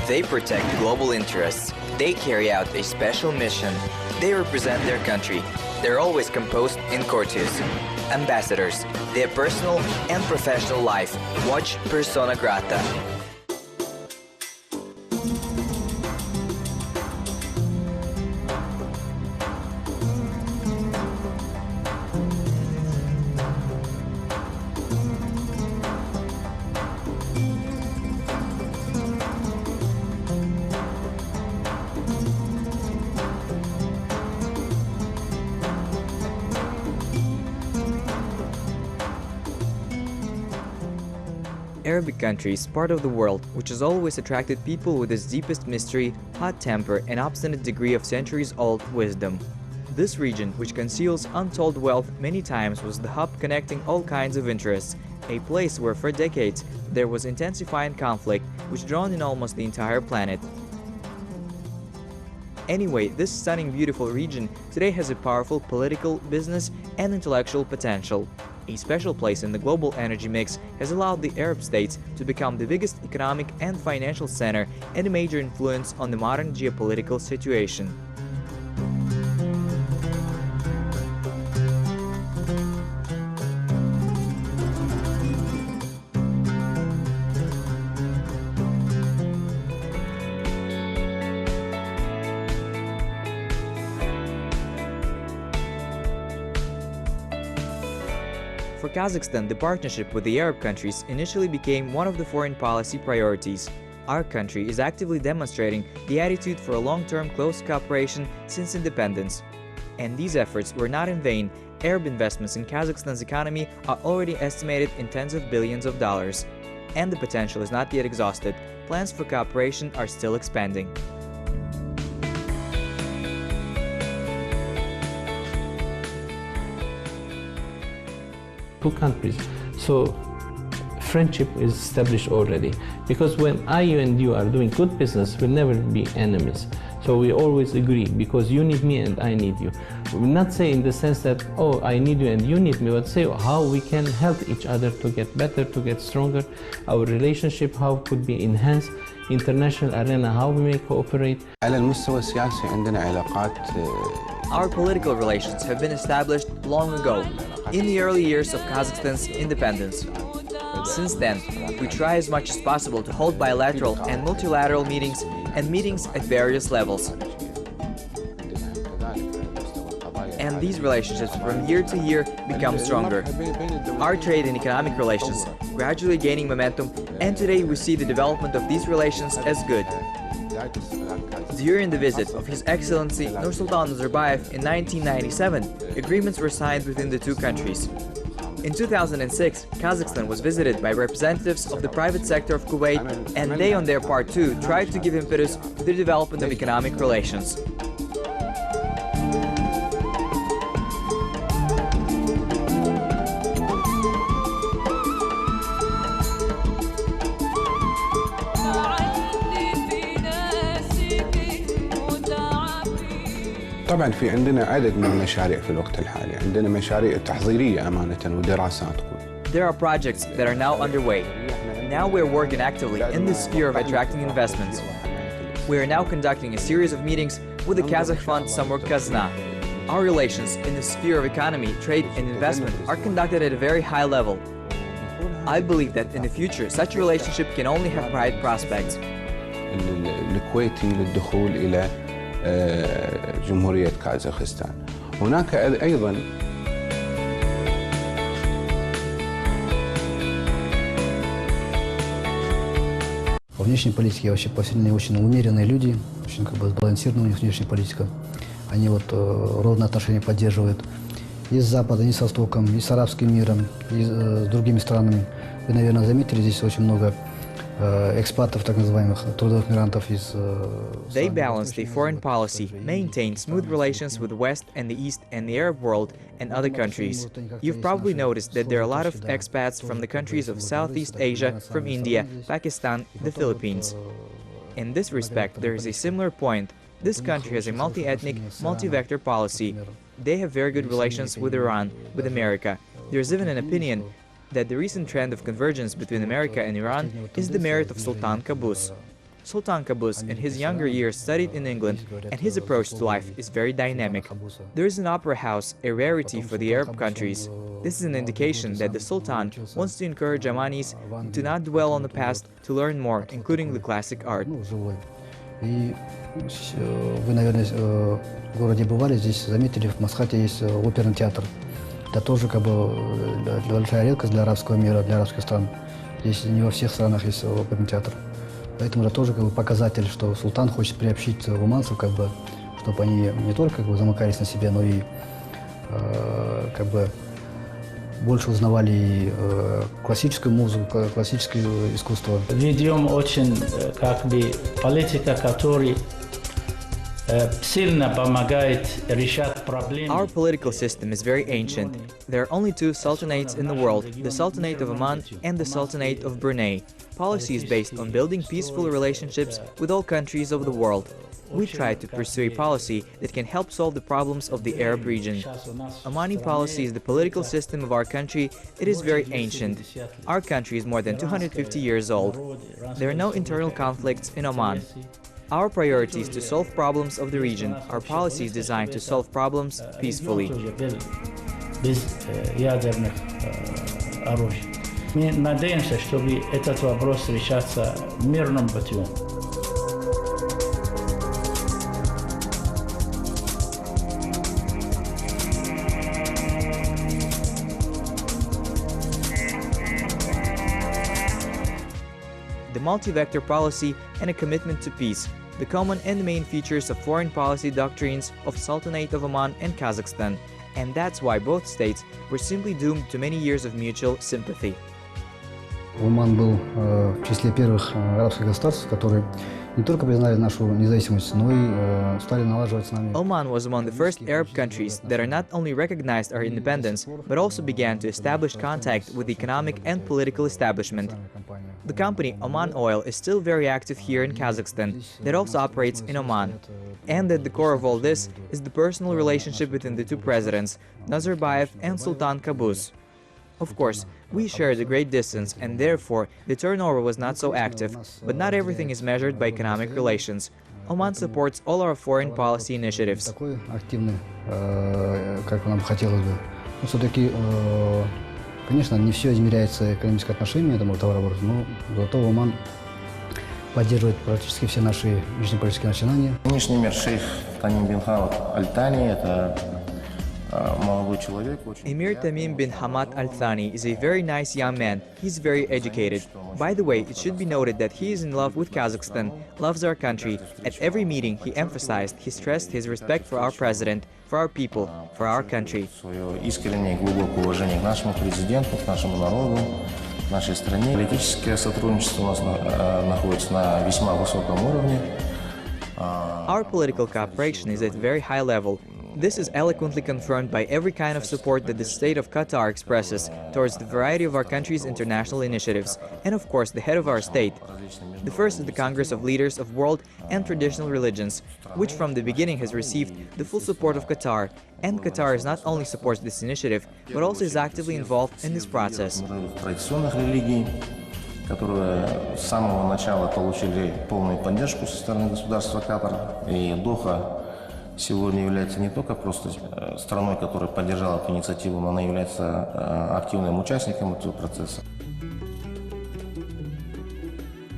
They protect global interests. They carry out a special mission. They represent their country. They're always composed in courtiers, ambassadors. Their personal and professional life. Watch Persona Grata. Arabic countries, part of the world which has always attracted people with its deepest mystery, hot temper and obstinate degree of centuries-old wisdom. This region, which conceals untold wealth many times, was the hub connecting all kinds of interests, a place where for decades there was intensifying conflict which drawn in almost the entire planet. Anyway, this stunning beautiful region today has a powerful political, business and intellectual potential. A special place in the global energy mix has allowed the Arab states to become the biggest economic and financial center and a major influence on the modern geopolitical situation. For Kazakhstan, the partnership with the Arab countries initially became one of the foreign policy priorities. Our country is actively demonstrating the attitude for a long-term close cooperation since independence. And these efforts were not in vain. Arab investments in Kazakhstan's economy are already estimated in tens of billions of dollars. And the potential is not yet exhausted. Plans for cooperation are still expanding. Two countries, so friendship is established already, because when I and you are doing good business, we'll never be enemies. So we always agree, because you need me and I need you. We're not saying in the sense that, oh, I need you and you need me, but say how we can help each other to get better, to get stronger, our relationship, how could be enhanced, international arena, how we may cooperate. على المستوى السياسي عندنا علاقات. Our political relations have been established long ago, in the early years of Kazakhstan's independence. Since then, we try as much as possible to hold bilateral and multilateral meetings and meetings at various levels. And these relationships from year to year become stronger. Our trade and economic relations gradually gaining momentum, and today we see the development of these relations as good. During the visit of His Excellency Nursultan Nazarbayev in 1997, agreements were signed within the two countries. In 2006, Kazakhstan was visited by representatives of the private sector of Kuwait, and they on their part too tried to give impetus to the development of economic relations. طبعا في عندنا عدد من المشاريع في الوقت الحالي، عندنا مشاريع تحضيرية أمانة ودراسات. There are projects that are now underway. Now we're working actively in the sphere of attracting investments. We are now conducting a series of meetings with the Kazakh fund Samur Kazna. Our relations in the sphere of economy, trade and investment are conducted at a very high level. I believe that in the future such a relationship can only have bright prospects. الكويتي للدخول إلى جمهورية كازاخستان. هناك أيضا Во внешней политике вообще посильные, очень умеренные люди, очень сбалансированная у них внешняя политика. Они ровное отношение поддерживают и с Западом, и с Востоком, и с арабским миром, и с другими странами. Вы, наверное, заметили, здесь очень много экспатов, так называемых трудовых мигрантов из. They balance the foreign policy, maintain smooth relations with the West and the East and the Arab world and other countries. You've probably noticed that there are a lot of expats from the countries of Southeast Asia, from India, Pakistan, the Philippines. In this respect, there is a similar point. This country has a multi-ethnic, multi-vector policy. They have very good relations with Iran, with America. There is even an opinion that the recent trend of convergence between America and Iran is the merit of Sultan Qaboos. Sultan Qaboos in his younger years studied in England, and his approach to life is very dynamic. There is an opera house, a rarity for the Arab countries. This is an indication that the Sultan wants to encourage Omanis to not dwell on the past, to learn more, including the classic art. И вы, наверное, в городе бывали, здесь заметили, в Масхате есть оперный театр. Это тоже как бы большая редкость для арабского мира, для арабских стран. Здесь не во всех странах есть оперный театр. Поэтому это тоже как бы показатель, что султан хочет приобщить уманцев, как бы, чтобы они не только как бы замыкались на себе, но и как бы больше узнавали классическую музыку, классическое искусство. Ведем очень как бы политика, которая сильно помогает решать проблемы. Our political system is very ancient. There are only two sultanates in the world, the Sultanate of Oman and the Sultanate of Brunei. Policy is based on building peaceful relationships with all countries of the world. We try to pursue a policy that can help solve the problems of the Arab region. Omani policy is the political system of our country. It is very ancient. Our country is more than 250 years old. There are no internal conflicts in Oman. Our priority is to solve problems of the region. Our policy is designed to solve problems peacefully. Мы надеемся, чтобы этот вопрос решался мирным путем. The multi-vector policy and a commitment to peace, the common and the main features of foreign policy doctrines of Sultanate of Oman and Kazakhstan, and that's why both states were simply doomed to many years of mutual sympathy. Оман был в числе первых арабских государств, которые не только признали нашу независимость, но и стали налаживать с нами. Oman was among the first Arab countries that are not only recognized our independence, but also began to establish contact with the economic and political establishment. The company Oman Oil is still very active here in Kazakhstan, that also operates in Oman. And at the core of all this is the personal relationship between the two presidents, Nazarbayev and Sultan Qaboos. Of course, we shared a great distance, and therefore the turnover was not so active, but not everything is measured by economic relations. Oman supports all our foreign policy initiatives. Такой активный, как нам хотелось бы. Но все-таки, конечно, не все измеряется экономическими отношениями этому товарообороту, но зато Оман поддерживает практически все наши внешнеполитические начинания. Нынешний мэр шейх Тамим бин Хамад Аль-Тани – это молодой человек. Emir Tamim bin Hamad Al Thani is a very nice young man. He's very educated. By the way, it should be noted that he is in love with Kazakhstan, loves our country. At every meeting, he stressed his respect for our president, for our people, for our country. Свое искреннее и глубокое уважение к нашему президенту, к нашему народу, к нашей стране. Политическое сотрудничество у нас находится на весьма высоком уровне. Our political cooperation is at a very high level. This is eloquently confirmed by every kind of support that the state of Qatar expresses towards the variety of our country's international initiatives, and of course the head of our state. The first is the Congress of Leaders of World and Traditional Religions, which from the beginning has received the full support of Qatar, and Qatar not only supports this initiative, but also is actively involved in this process. Традиционных религий, которые с самого начала получили полную поддержку со стороны государства Катар, и Доха сегодня является не только просто страной, которая поддержала эту инициативу, но она является активным участником этого процесса.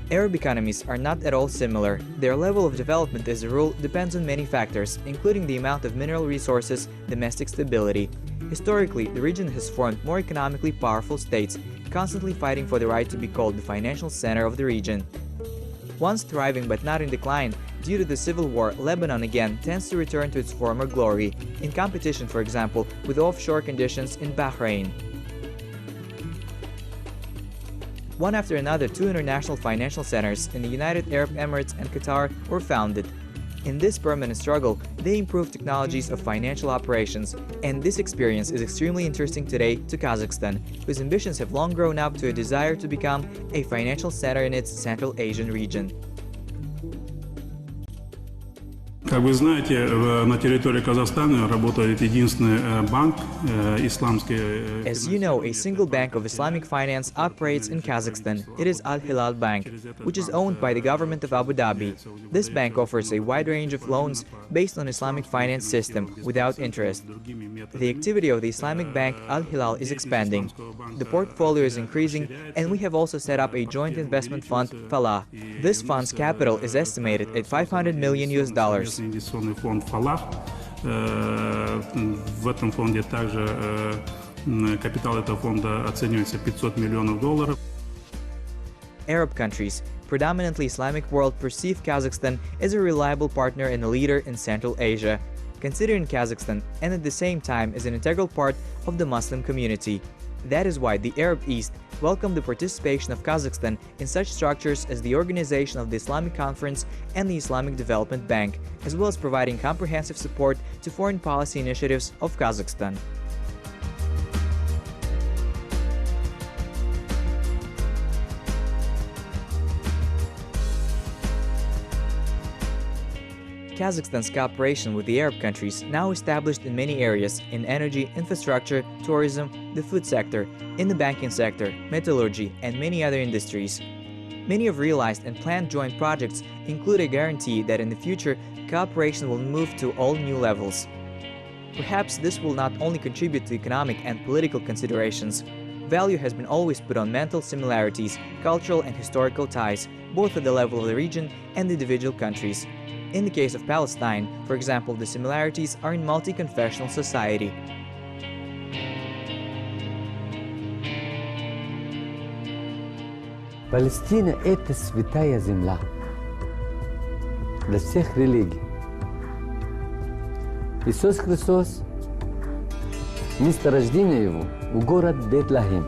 Arab economies are not at all similar. Their level of development, as a rule, depends on many factors, including the amount of mineral resources, domestic stability. Historically, the region has formed more economically powerful states, constantly fighting for the right to be called the financial center of the region. Once thriving but not in decline, due to the civil war, Lebanon again tends to return to its former glory, in competition, for example, with offshore conditions in Bahrain. One after another, two international financial centers in the United Arab Emirates and Qatar were founded. In this permanent struggle, they improved technologies of financial operations, and this experience is extremely interesting today to Kazakhstan, whose ambitions have long grown up to a desire to become a financial center in its Central Asian region. Как вы знаете, на территории Казахстана работает единственный банк исламский. As you know, a single bank of Islamic finance operates in Kazakhstan. It is Al Hilal Bank, which is owned by the government of Abu Dhabi. This bank offers a wide range of loans based on Islamic finance system without interest. The activity of the Islamic bank Al Hilal is expanding. The portfolio is increasing, and we have also set up a joint investment fund, Falah. This fund's capital is estimated at $500 million. Инвестиционный фонд «Фалах». В этом фонде также капитал этого фонда оценивается $500 миллионов. Arab countries, predominantly Islamic world, perceive Kazakhstan as a reliable partner and a leader in Central Asia, considering Kazakhstan and at the same time as an integral part of the Muslim community. That is why the Arab East welcomed the participation of Kazakhstan in such structures as the organization of the Islamic Conference and the Islamic Development Bank, as well as providing comprehensive support to foreign policy initiatives of Kazakhstan. Kazakhstan's cooperation with the Arab countries now established in many areas in energy, infrastructure, tourism, the food sector, in the banking sector, metallurgy, and many other industries. Many have realized and planned joint projects include a guarantee that in the future, cooperation will move to all new levels. Perhaps this will not only contribute to economic and political considerations. Value has been always put on mental similarities, cultural and historical ties, both at the level of the region and the individual countries. In the case of Palestine, for example, the similarities are in multi-confessional society. Палестина – это святая земля для всех религий. Иисус Христос, место рождения Его в город Бетлахем.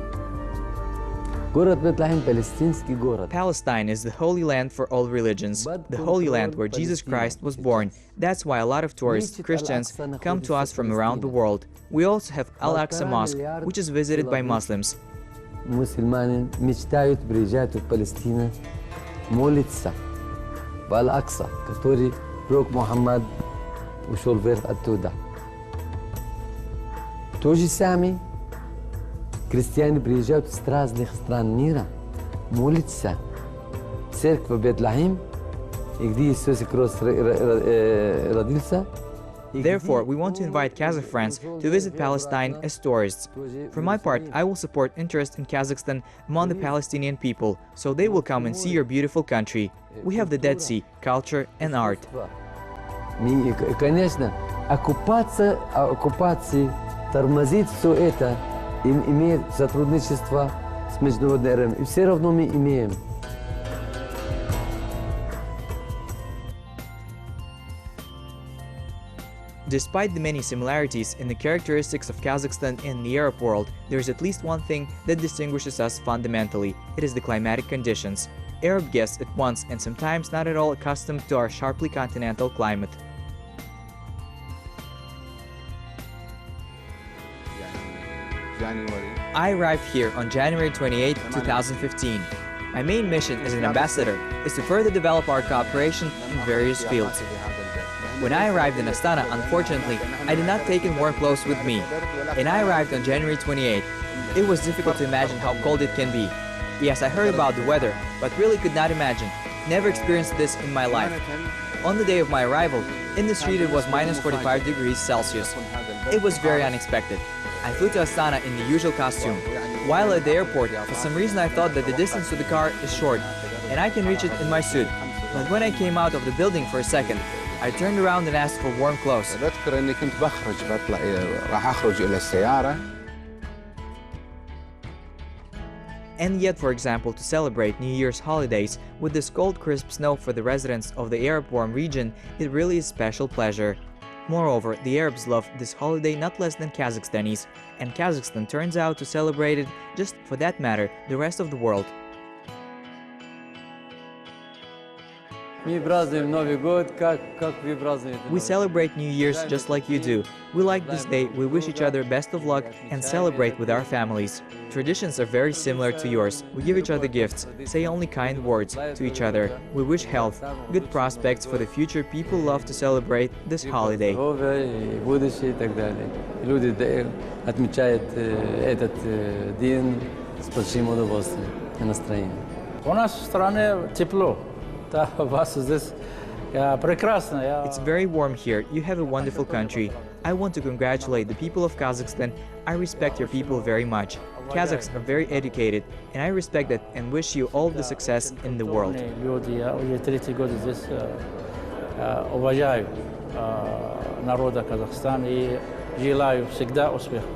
Город Бетлахем – палестинский город. Palestine is the holy land for all religions, the holy land where Jesus Christ was born. That's why a lot of tourists, Christians, come to us from around the world. We also have Al-Aqsa Mosque, which is visited by Muslims. Мусульмане мечтают приезжать в Палестину, молиться в Ал-Акса, который пророк Мухаммад ушел вверх оттуда. То же самое крестьяне приезжают с разных стран мира молиться в церковь Бетлахем, где Иисус Христос родился. Therefore, we want to invite Kazakh friends to visit Palestine as tourists. For my part, I will support interest in Kazakhstan among the Palestinian people, so they will come and see your beautiful country. We have the Dead Sea, culture and art. И, конечно, оккупация тормозит все это, и имеет сотрудничество с международным РМ. И все равно мы имеем. Despite the many similarities in the characteristics of Kazakhstan and the Arab world, there is at least one thing that distinguishes us fundamentally. It is the climatic conditions. Arab guests at once and sometimes not at all accustomed to our sharply continental climate. I arrived here on January 28, 2015. My main mission as an ambassador is to further develop our cooperation in various fields. When I arrived in Astana, unfortunately, I did not take in warm clothes with me, and I arrived on January 28. It was difficult to imagine how cold it can be. Yes, I heard about the weather, but really could not imagine. Never experienced this in my life. On the day of my arrival, in the street it was minus 45 degrees Celsius. It was very unexpected. I flew to Astana in the usual costume. While at the airport, for some reason I thought that the distance to the car is short, and I can reach it in my suit. But when I came out of the building for a second, I turned around and asked for warm clothes. بذكر اني كنت بطلع راح اخرج الى السياره. And yet, for example, to celebrate New Year's holidays with this cold crisp snow for the residents of the Arab warm region, it really is special pleasure. Moreover, the Arabs love this holiday not less than Kazakhstanis, and Kazakhstan turns out to celebrate it just, for that matter, the rest of the world. Мы празднуем Новый год, как вы празднуете. We celebrate New Year's just like you do. We like this day, we wish each other best of luck and celebrate with our families. Traditions are very similar to yours. We give each other gifts, say only kind words to each other. We wish health, good prospects for the future. People love to celebrate this holiday. Будущее и так далее. Люди отмечают этот день с большим удовольствием и настроением. У нас в стране тепло. Да, у вас здесь прекрасно. It's very warm here. You have a wonderful country. I want to congratulate the people of Kazakhstan. I respect your people very much. Kazakhs are very educated, and I respect that and wish you all the success in the world. Люди, я уже 30 год здесь уважаю народа Казахстана и желаю всегда успеха.